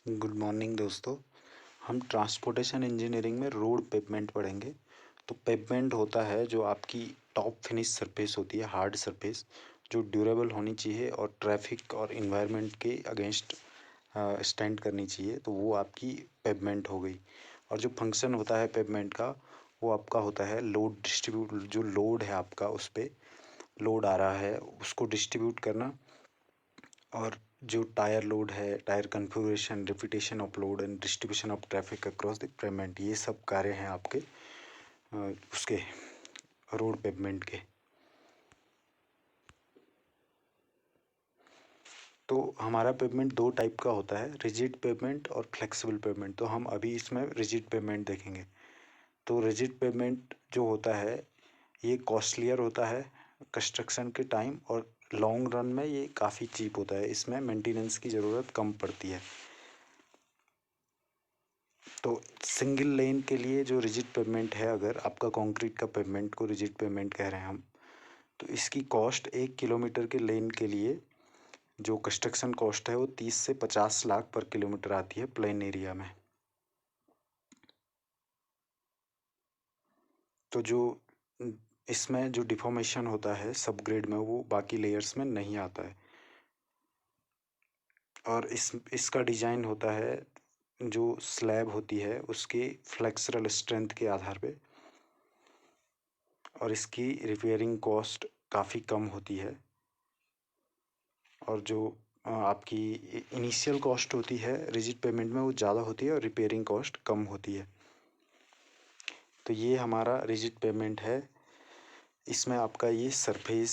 Good morning दोस्तों। हम transportation engineering में रोड पेवमेंट पढ़ेंगे। तो पेवमेंट होता है जो आपकी टॉप फिनिश सरफेस होती है, हार्ड सरफेस जो ड्यूरेबल होनी चाहिए और ट्रैफिक और इन्वायरमेंट के अगेंस्ट स्टैंड करनी चाहिए, तो वो आपकी पेवमेंट हो गई। और जो फंक्शन होता है पेवमेंट का, वो आपका होता है लोड डिस्ट्रीब्यूट। जो लोड है आपका, उस पर लोड आ रहा है उसको डिस्ट्रीब्यूट करना। और जो टायर लोड है, tyre configuration, repetition of load and distribution of traffic across the pavement, ये सब कार्य हैं आपके उसके रोड पेवमेंट के। तो हमारा पेवमेंट दो टाइप का होता है, रिजिड पेवमेंट और फ्लेक्सिबल पेवमेंट। तो हम अभी इसमें रिजिड पेवमेंट देखेंगे। तो रिजिड पेवमेंट जो होता है, ये कॉस्टलियर होता है कंस्ट्रक्शन के टाइम, और लॉन्ग रन में ये काफ़ी चीप होता है। इसमें मेंटेनेंस की ज़रूरत कम पड़ती है। तो सिंगल लेन के लिए जो रिजिड पेवमेंट है, अगर आपका कंक्रीट का पेवमेंट को रिजिड पेवमेंट कह रहे हैं हम, तो इसकी कॉस्ट 1 किलोमीटर के लेन के लिए जो कंस्ट्रक्शन कॉस्ट है वो 30 से 50 लाख पर किलोमीटर आती है प्लेन एरिया में। तो जो इसमें जो डिफॉर्मेशन होता है सबग्रेड में, वो बाकी लेयर्स में नहीं आता है। और इसका डिज़ाइन होता है, जो स्लैब होती है उसके फ्लेक्सरल स्ट्रेंथ के आधार पे, और इसकी रिपेयरिंग कॉस्ट काफ़ी कम होती है। और जो आपकी इनिशियल कॉस्ट होती है रिजिड पेमेंट में, वो ज़्यादा होती है और रिपेयरिंग कॉस्ट कम होती है। तो ये हमारा रिजिड पेमेंट है। इसमें आपका ये सरफेस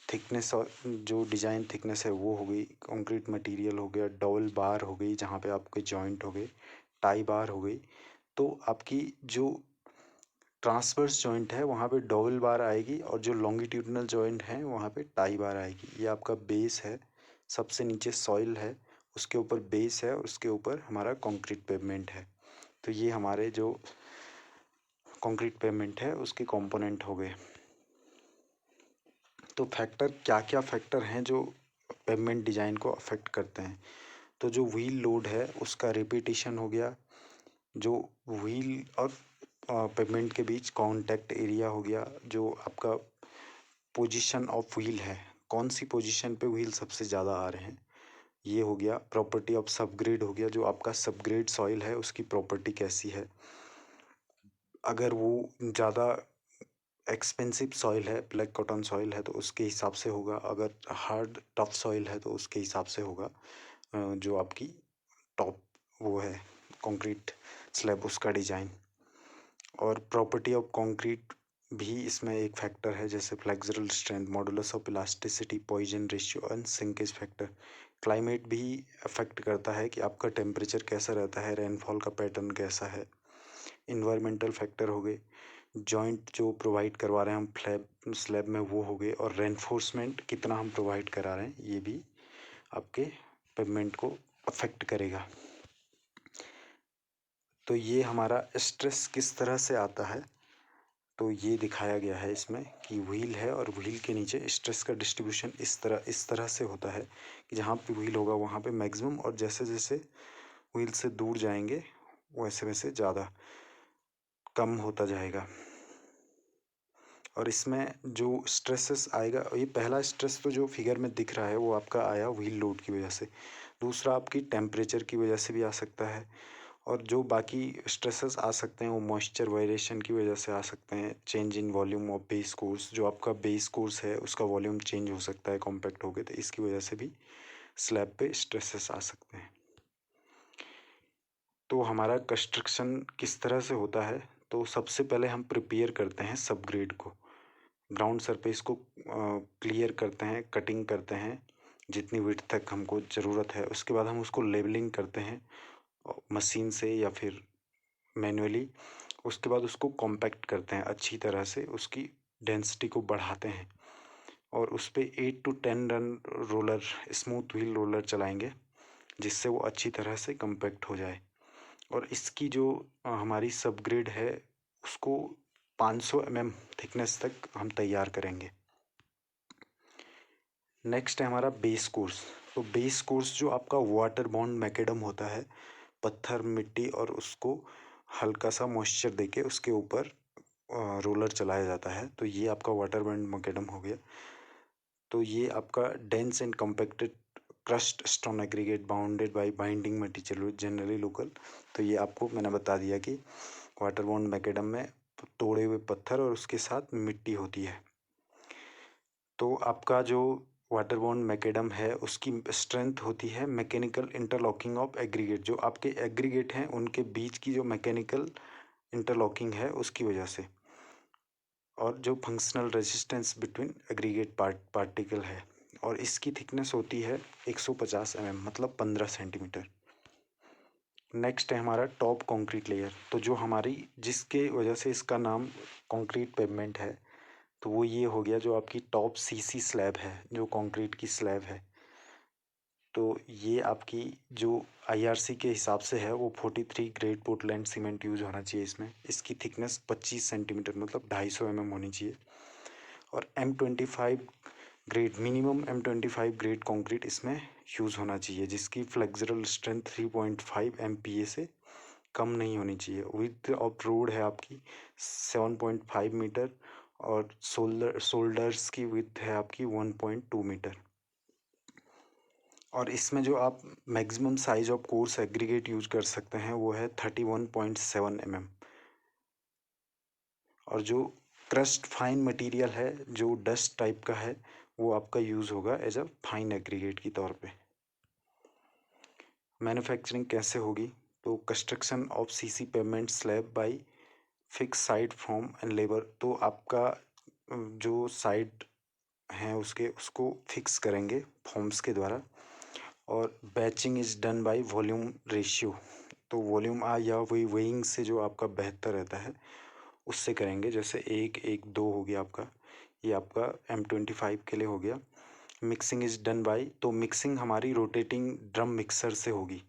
थिकनेस और जो डिज़ाइन थिकनेस है वो हो गई, कंक्रीट मटेरियल हो गया, डबल बार हो गई जहाँ पे आपके जॉइंट हो गए, टाई बार हो गई। तो आपकी जो ट्रांसवर्स जॉइंट है वहाँ पे डबल बार आएगी, और जो लॉन्गिट्यूडनल जॉइंट है वहाँ पे टाई बार आएगी। ये आपका बेस है, सबसे नीचे सॉइल है, उसके ऊपर बेस है, और उसके ऊपर हमारा कंक्रीट पेवमेंट है। तो ये हमारे जो कंक्रीट पेवमेंट है उसके कंपोनेंट हो गए। तो फैक्टर क्या क्या फैक्टर हैं जो पेवमेंट डिज़ाइन को अफेक्ट करते हैं? तो जो व्हील लोड है उसका रिपीटेशन हो गया, जो व्हील और पेवमेंट के बीच कांटेक्ट एरिया हो गया, जो आपका पोजीशन ऑफ व्हील है, कौन सी पोजीशन पे व्हील सबसे ज़्यादा आ रहे हैं, ये हो गया। प्रॉपर्टी ऑफ सबग्रेड हो गया, जो आपका सबग्रेड सॉइल है उसकी प्रॉपर्टी कैसी है। अगर वो ज़्यादा एक्सपेंसिव सॉइल है, ब्लैक कॉटन सॉइल है, तो उसके हिसाब से होगा। अगर हार्ड टफ सॉइल है तो उसके हिसाब से होगा। जो आपकी टॉप वो है कंक्रीट स्लैब, उसका डिज़ाइन। और प्रॉपर्टी ऑफ कंक्रीट भी इसमें एक फैक्टर है, जैसे flexural strength, modulus of elasticity, Poisson ratio and sinkage factor. Climate भी अफेक्ट करता है कि आपका टेम्परेचर कैसा रहता है, रेनफॉल का पैटर्न कैसा है। इन्वायरमेंटल फैक्टर हो गए, जॉइंट जो प्रोवाइड करवा रहे हैं हम स्लैब में वो हो गए, और रेनफोर्समेंट कितना हम प्रोवाइड करा रहे हैं, ये भी आपके पेवमेंट को अफेक्ट करेगा। तो ये हमारा स्ट्रेस किस तरह से आता है, तो ये दिखाया गया है इसमें कि व्हील है और व्हील के नीचे स्ट्रेस का डिस्ट्रीब्यूशन इस तरह से होता है कि जहाँ पे व्हील होगा वहाँ पे मैक्सिमम, और जैसे जैसे व्हील से दूर जाएंगे वैसे वैसे ज़्यादा कम होता जाएगा। और इसमें जो स्ट्रेसेस आएगा, ये पहला स्ट्रेस तो जो फिगर में दिख रहा है वो आपका आया व्हील लोड की वजह से। दूसरा आपकी टेम्परेचर की वजह से भी आ सकता है। और जो बाकी स्ट्रेसेस आ सकते हैं वो मॉइस्चर वायरेशन की वजह से आ सकते हैं। Change in volume of base course, जो आपका बेस कोर्स है उसका वॉल्यूम चेंज हो सकता है कॉम्पैक्ट हो गए, तो इसकी वजह से भी स्लैब पे स्ट्रेसेस आ सकते हैं। तो हमारा कंस्ट्रक्शन किस तरह से होता है, तो सबसे पहले हम प्रिपेयर करते हैं सबग्रेड को, ग्राउंड सरफेस को क्लियर करते हैं, कटिंग करते हैं जितनी विड्थ तक हमको ज़रूरत है। उसके बाद हम उसको लेवलिंग करते हैं मशीन से या फिर मैनुअली। उसके बाद उसको कॉम्पैक्ट करते हैं अच्छी तरह से, उसकी डेंसिटी को बढ़ाते हैं, और उस पर 8 to 10 run roller, smooth wheel roller चलाएंगे, जिससे वो अच्छी तरह से कॉम्पैक्ट हो जाए। और इसकी जो हमारी सबग्रेड है उसको 500 mm थिकनेस तक हम तैयार करेंगे। नेक्स्ट है हमारा बेस कोर्स। तो बेस कोर्स जो आपका वाटर बॉन्ड मैकेडम होता है, पत्थर मिट्टी और उसको हल्का सा मॉइस्चर देके उसके ऊपर रोलर चलाया जाता है, तो ये आपका वाटर बॉन्ड मैकेडम हो गया। तो ये आपका dense and compacted crust stone aggregate bounded by binding material generally local. तो ये आपको मैंने बता दिया कि वाटर बॉन्ड मैकेडम में तोड़े हुए पत्थर और उसके साथ मिट्टी होती है। तो आपका जो वाटर बॉन्ड मैकेडम है उसकी स्ट्रेंथ होती है मैकेनिकल इंटरलॉकिंग ऑफ एग्रीगेट, जो आपके एग्रीगेट हैं उनके बीच की जो मैकेनिकल इंटरलॉकिंग है उसकी वजह से, और जो functional resistance between aggregate particle है। और इसकी थिकनेस होती है 150 mm, मतलब 15 सेंटीमीटर। नेक्स्ट है हमारा टॉप कंक्रीट लेयर। तो जो हमारी जिसके वजह से इसका नाम कंक्रीट पेवमेंट है, तो वो ये हो गया जो आपकी टॉप सीसी स्लैब है, जो कंक्रीट की स्लैब है। तो ये आपकी जो आईआरसी के हिसाब से है वो 43 ग्रेड पोर्टलैंड सीमेंट यूज होना चाहिए इसमें। इसकी थिकनेस 25 सेंटीमीटर, मतलब 250 mm होनी चाहिए। और M25 grade, minimum M25 grade concrete इसमें यूज़ होना चाहिए, जिसकी फ्लेक्सुरल स्ट्रेंथ 3.5 MPa से कम नहीं होनी चाहिए। विड्थ ऑफ रोड है आपकी 7.5 मीटर और शोल्डर्स की विड्थ है आपकी 1.2 मीटर। और इसमें जो आप maximum size of coarse aggregate use कर सकते हैं वो है 31.7 mm। और जो क्रस्ट फाइन मटेरियल है जो डस्ट टाइप का है वो आपका यूज़ होगा एज अ फाइन एग्रीगेट की तौर पे। मैन्युफैक्चरिंग कैसे होगी? तो construction of CC payment slab by fix side form and labour. तो आपका जो साइड हैं उसको फिक्स करेंगे फॉर्म्स के द्वारा। और batching is done by volume ratio. तो वॉल्यूम या वही वेइंग से जो आपका बेहतर रहता है उससे करेंगे। जैसे 1:1:2 हो गया आपका, ये आपका M25 के लिए हो गया। मिक्सिंग इज डन बाय, तो मिक्सिंग हमारी रोटेटिंग ड्रम मिक्सर से होगी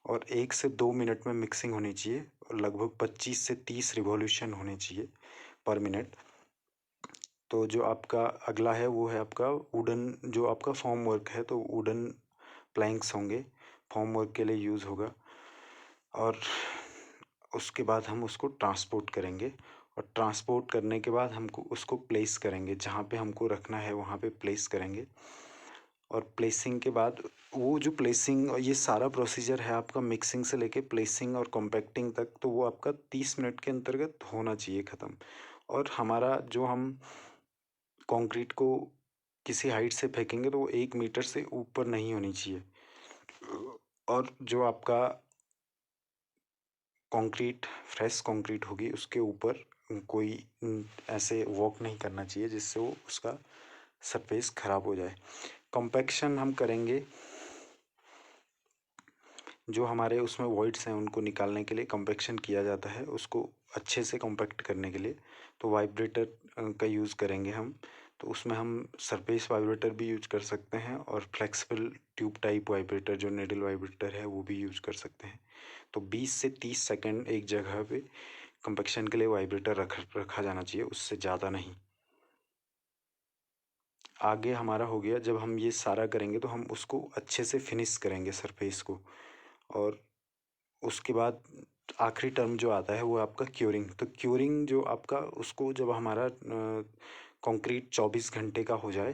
और 1 से 2 मिनट में मिक्सिंग होनी चाहिए और लगभग 25 से 30 रिवॉल्यूशन होने चाहिए पर मिनट। तो जो आपका अगला है वो है आपका वुडन, जो आपका फॉर्म वर्क है तो वुडन प्लैंक्स होंगे, फॉर्म वर्क के लिए यूज़ होगा। और उसके बाद हम उसको ट्रांसपोर्ट करेंगे और ट्रांसपोर्ट करने के बाद हमको उसको प्लेस करेंगे, जहाँ पे हमको रखना है वहाँ पे प्लेस करेंगे। और प्लेसिंग के बाद वो जो प्लेसिंग और ये सारा प्रोसीजर है आपका मिक्सिंग से लेके प्लेसिंग और कॉम्पैक्टिंग तक, तो वो आपका 30 मिनट के अंतर्गत होना चाहिए ख़त्म। और हमारा जो हम कंक्रीट को किसी हाइट से फेंकेंगे तो वो 1 मीटर से ऊपर नहीं होनी चाहिए। और जो आपका कंक्रीट फ्रेश कंक्रीट होगी उसके ऊपर कोई ऐसे वॉक नहीं करना चाहिए जिससे वो उसका सरफेस ख़राब हो जाए। कॉम्पैक्शन हम करेंगे, जो हमारे उसमें वॉइड्स हैं उनको निकालने के लिए कॉम्पैक्शन किया जाता है, उसको अच्छे से कॉम्पैक्ट करने के लिए। तो वाइब्रेटर का यूज़ करेंगे हम। तो उसमें हम सरफेस वाइब्रेटर भी यूज कर सकते हैं और फ्लेक्सिबल ट्यूब टाइप वाइब्रेटर जो नेडल वाइब्रेटर है वो भी यूज कर सकते हैं। तो 20 से 30 सेकंड एक जगह पे कॉम्पैक्शन के लिए वाइब्रेटर रखा जाना चाहिए, उससे ज़्यादा नहीं। आगे हमारा हो गया, जब हम ये सारा करेंगे तो हम उसको अच्छे से फिनिश करेंगे सरफेस को। और उसके बाद आखिरी टर्म जो आता है वो आपका क्यूरिंग। तो क्यूरिंग जो आपका उसको जब हमारा कंक्रीट 24 घंटे का हो जाए,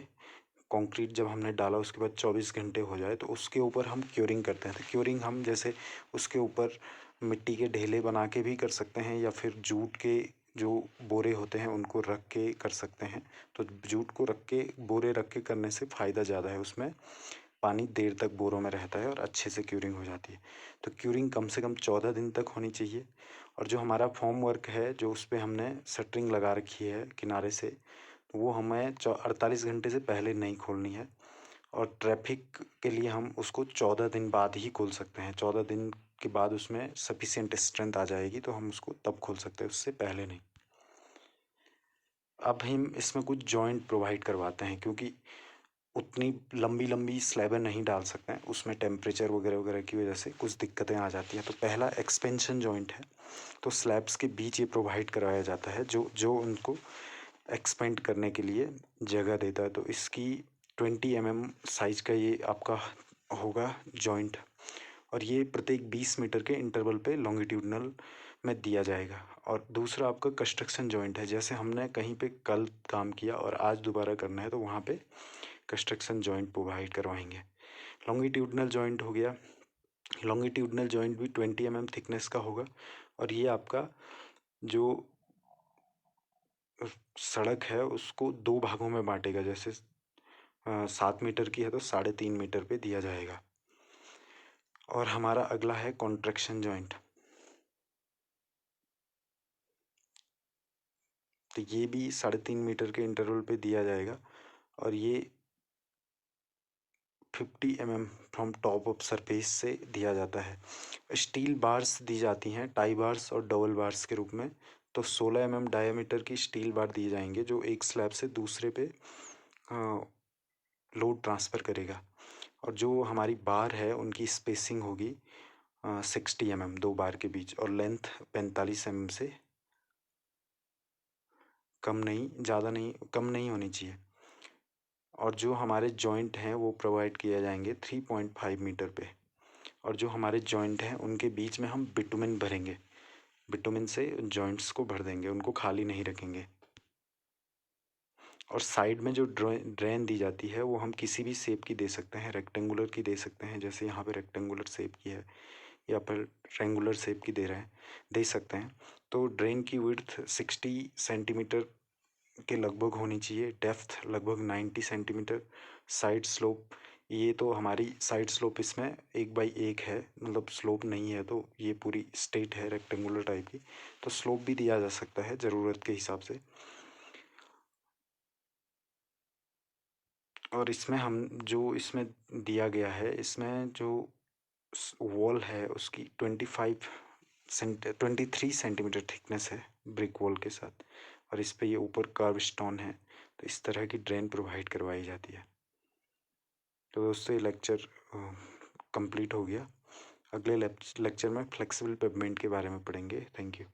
कंक्रीट जब हमने डाला उसके बाद 24 घंटे हो जाए तो उसके ऊपर हम क्यूरिंग करते हैं। तो क्यूरिंग हम जैसे उसके ऊपर मिट्टी के ढेले बना के भी कर सकते हैं या फिर जूट के जो बोरे होते हैं उनको रख के कर सकते हैं। तो जूट को रख के बोरे रख के करने से फ़ायदा ज़्यादा है, उसमें पानी देर तक बोरों में रहता है और अच्छे से क्यूरिंग हो जाती है। तो क्यूरिंग कम से कम 14 दिन तक होनी चाहिए। और जो हमारा फॉर्म वर्क है जो उस पर हमने शटरिंग लगा रखी है किनारे से, तो वो हमें 48 घंटे से पहले नहीं खोलनी है। और ट्रैफिक के लिए हम उसको 14 दिन बाद ही खोल सकते हैं। 14 दिन के बाद उसमें सफिशिएंट स्ट्रेंथ आ जाएगी तो हम उसको तब खोल सकते हैं, उससे पहले नहीं। अब हम इसमें कुछ जॉइंट प्रोवाइड करवाते हैं क्योंकि उतनी लंबी लंबी स्लैबें नहीं डाल सकते हैं, उसमें टेम्परेचर वगैरह वगैरह की वजह से कुछ दिक्कतें आ जाती हैं। तो पहला एक्सपेंशन जॉइंट है, तो स्लैब्स के बीच ये प्रोवाइड करवाया जाता है जो जो उनको एक्सपेंड करने के लिए जगह देता है। तो इसकी 20 mm साइज का ये आपका होगा जॉइंट, और ये प्रत्येक 20 मीटर के इंटरवल पे लॉन्गिट्यूडनल में दिया जाएगा। और दूसरा आपका कंस्ट्रक्शन जॉइंट है, जैसे हमने कहीं पे कल काम किया और आज दोबारा करना है तो वहाँ पे कंस्ट्रक्शन जॉइंट प्रोवाइड करवाएंगे। लॉन्गिट्यूडनल जॉइंट हो गया। लॉन्गिट्यूडनल जॉइंट भी 20 mm थिकनेस का होगा, और ये आपका जो सड़क है उसको 2 भागों में बांटेगा। जैसे 7 मीटर की है तो 3.5 मीटर पे दिया जाएगा। और हमारा अगला है कॉन्ट्रैक्शन जॉइंट। तो ये भी 3.5 मीटर के इंटरवल पे दिया जाएगा, और ये 50 mm from top of surface से दिया जाता है। स्टील बार्स दी जाती हैं, टाई बार्स और डबल बार्स के रूप में। तो 16 mm डायमीटर की स्टील बार दिए जाएंगे जो एक स्लैब से दूसरे पे लोड ट्रांसफ़र करेगा। और जो हमारी बार है उनकी स्पेसिंग होगी 60 mm 2 बार के बीच, और लेंथ 45 mm से कम नहीं, ज़्यादा नहीं, कम नहीं होनी चाहिए। और जो हमारे जॉइंट हैं वो प्रोवाइड किए जाएंगे 3.5 मीटर पे। और जो हमारे जॉइंट हैं उनके बीच में हम बिटुमिन भरेंगे, बिटुमिन से जॉइंट्स को भर देंगे, उनको खाली नहीं रखेंगे। और साइड में जो ड्रेन दी जाती है वो हम किसी भी शेप की दे सकते हैं, रेक्टेंगुलर की दे सकते हैं, जैसे यहाँ पे रेक्टेंगुलर शेप की है, या फिर रेंगुलर शेप की दे रहे हैं, दे सकते हैं। तो ड्रेन की विड्थ 60 सेंटीमीटर के लगभग होनी चाहिए, डेप्थ लगभग 90 सेंटीमीटर। साइड स्लोप, ये तो हमारी साइड स्लोप इसमें 1/1 है, मतलब स्लोप नहीं है, तो ये पूरी स्ट्रेट है रेक्टेंगुलर टाइप की। तो स्लोप भी दिया जा सकता है ज़रूरत के हिसाब से। और इसमें हम जो इसमें दिया गया है, इसमें जो वॉल है उसकी 23 सेंटीमीटर थिकनेस है ब्रिक वॉल के साथ, और इस पे ये ऊपर कर्व स्टोन है। तो इस तरह की ड्रेन प्रोवाइड करवाई जाती है। तो दोस्तों ये लेक्चर कंप्लीट हो गया। अगले लेक्चर में फ्लेक्सिबल पेवमेंट के बारे में पढ़ेंगे। Thank you.